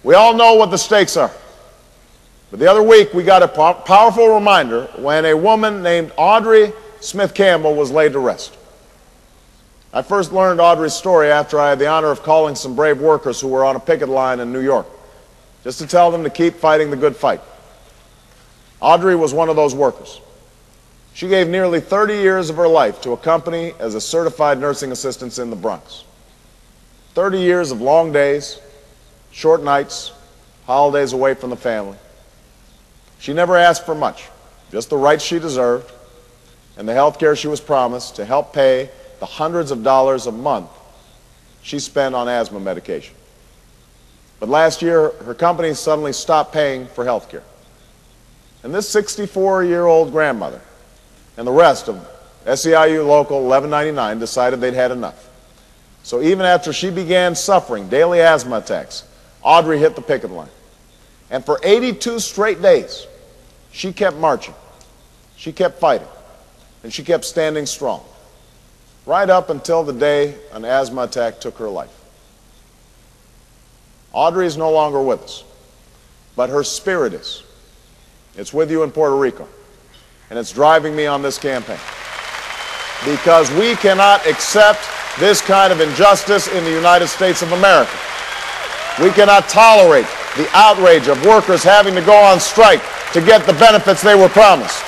We all know what the stakes are. But the other week, we got a powerful reminder when a woman named Audrey Smith Campbell was laid to rest. I first learned Audrey's story after I had the honor of calling some brave workers who were on a picket line in New York, just to tell them to keep fighting the good fight. Audrey was one of those workers. She gave nearly 30 years of her life to a company as a certified nursing assistant in the Bronx. 30 years of long days, short nights, holidays away from the family. She never asked for much, just the rights she deserved and the health care she was promised to help pay the hundreds of dollars a month she spent on asthma medication. But last year, her company suddenly stopped paying for health care. And this 64-year-old grandmother and the rest of SEIU Local 1199 decided they'd had enough. So even after she began suffering daily asthma attacks, Audrey hit the picket line. And for 82 straight days, she kept marching, she kept fighting, and she kept standing strong, right up until the day an asthma attack took her life. Audrey is no longer with us, but her spirit is. It's with you in Puerto Rico, and it's driving me on this campaign. Because we cannot accept this kind of injustice in the United States of America. We cannot tolerate the outrage of workers having to go on strike to get the benefits they were promised.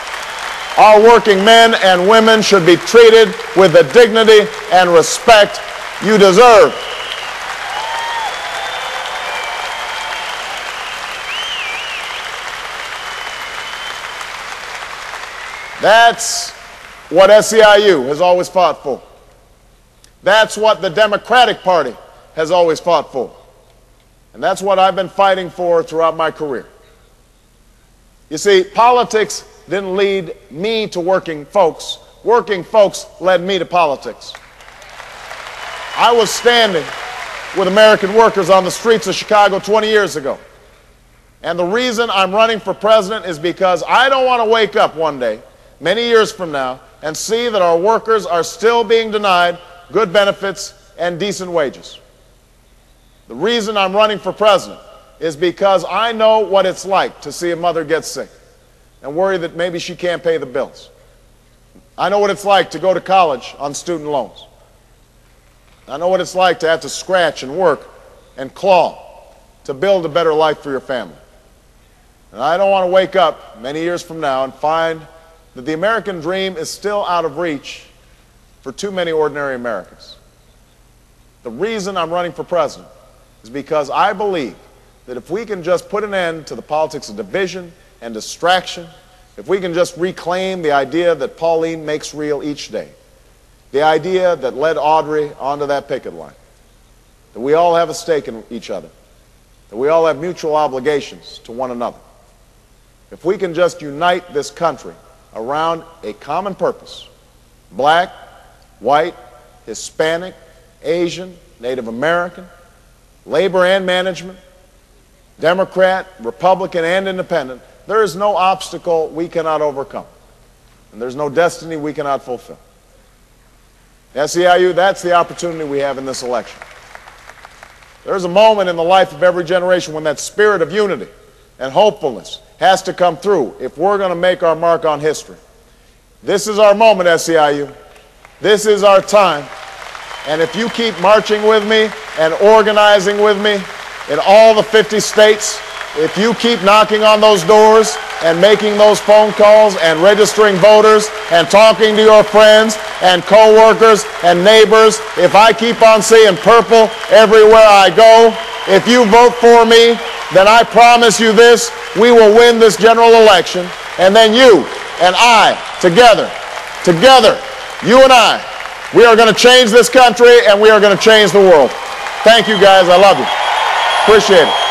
Our working men and women should be treated with the dignity and respect you deserve. That's what SEIU has always fought for. That's what the Democratic Party has always fought for. And that's what I've been fighting for throughout my career. You see, politics didn't lead me to working folks. Working folks led me to politics. I was standing with American workers on the streets of Chicago 20 years ago. And the reason I'm running for president is because I don't want to wake up one day, many years from now, and see that our workers are still being denied good benefits and decent wages. The reason I'm running for president is because I know what it's like to see a mother get sick and worry that maybe she can't pay the bills. I know what it's like to go to college on student loans. I know what it's like to have to scratch and work and claw to build a better life for your family. And I don't want to wake up many years from now and find that the American dream is still out of reach for too many ordinary Americans. The reason I'm running for president is because I believe that if we can just put an end to the politics of division and distraction, if we can just reclaim the idea that Pauline makes real each day, the idea that led Audrey onto that picket line, that we all have a stake in each other, that we all have mutual obligations to one another. If we can just unite this country around a common purpose, black, white, Hispanic, Asian, Native American, labor and management, Democrat, Republican, and independent, there is no obstacle we cannot overcome. And there's no destiny we cannot fulfill. SEIU, that's the opportunity we have in this election. There's a moment in the life of every generation when that spirit of unity and hopefulness has to come through if we're going to make our mark on history. This is our moment, SEIU. This is our time. And if you keep marching with me and organizing with me in all the 50 states, if you keep knocking on those doors and making those phone calls and registering voters and talking to your friends and co-workers and neighbors, if I keep on seeing purple everywhere I go, if you vote for me, then I promise you this, we will win this general election, and then you and I, together, you and I, we are going to change this country and we are going to change the world. Thank you guys, I love you. Appreciate it.